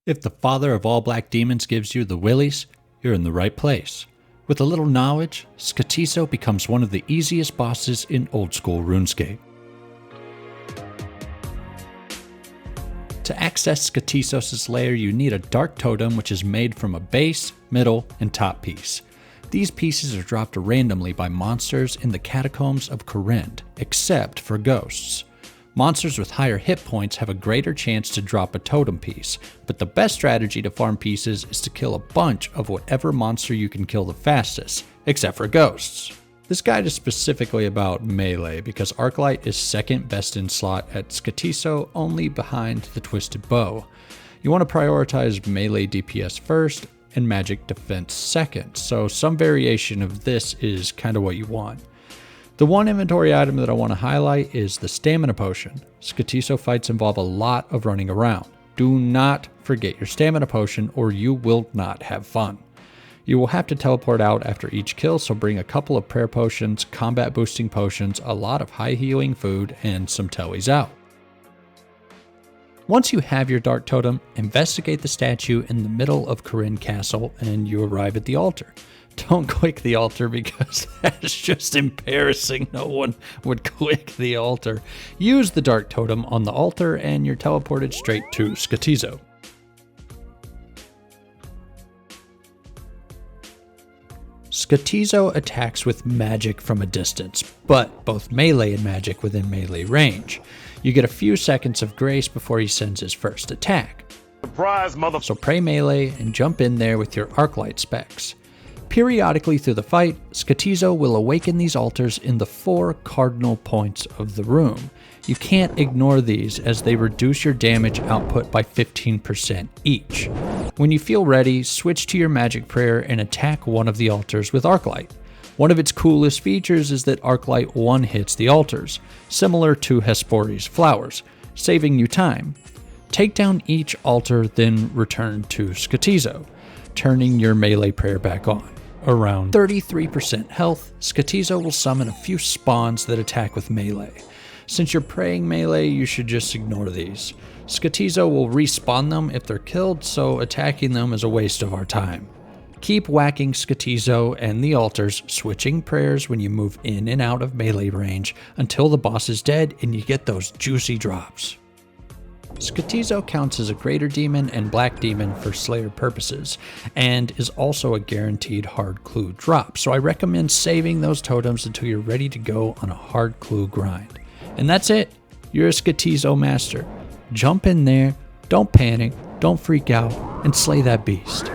If the father of all black demons gives you the willies, you're in the right place. With a little knowledge, Skotizo becomes one of the easiest bosses in Old School Runescape. To access Skotizos' lair, you need a dark totem which is made from a base, middle, and top piece. These pieces are dropped randomly by monsters in the catacombs of Corinth, except for ghosts. Monsters with higher hit points have a greater chance to drop a totem piece, but the best strategy to farm pieces is to kill a bunch of whatever monster you can kill the fastest, except for ghosts. This guide is specifically about melee because Arclight is second best in slot at Skotizo, only behind the Twisted Bow. You want to prioritize melee DPS first and magic defense second, so some variation of this is kind of what you want. The one inventory item that I want to highlight is the stamina potion. Skotizo fights involve a lot of running around. Do not forget your stamina potion or you will not have fun. You will have to teleport out after each kill, so bring a couple of prayer potions, combat boosting potions, a lot of high healing food, and some tellies out. Once you have your dark totem, investigate the statue in the middle of Corinth Castle and you arrive at the altar. Don't click the altar because that's just embarrassing. No one would click the altar. Use the dark totem on the altar and you're teleported straight to Skotizo. Skotizo attacks with magic from a distance, but both melee and magic within melee range. You get a few seconds of grace before he sends his first attack. Surprise, mother! So pray melee and jump in there with your Arclight specs. Periodically through the fight, Skotizo will awaken these altars in the 4 cardinal points of the room. You can't ignore these as they reduce your damage output by 15% each. When you feel ready, switch to your magic prayer and attack one of the altars with Arclight. One of its coolest features is that Arclight one-hits the altars, similar to Hespori's flowers, saving you time. Take down each altar, then return to Skotizo, turning your melee prayer back on. Around 33% health, Skotizo will summon a few spawns that attack with melee. Since you're praying melee, you should just ignore these. Skotizo will respawn them if they're killed, so attacking them is a waste of our time. Keep whacking Skotizo and the altars, switching prayers when you move in and out of melee range until the boss is dead and you get those juicy drops. Skotizo counts as a greater demon and black demon for Slayer purposes, and is also a guaranteed hard clue drop, so I recommend saving those totems until you're ready to go on a hard clue grind. And that's it, you're a Skotizo master. Jump in there, don't panic, don't freak out, and slay that beast.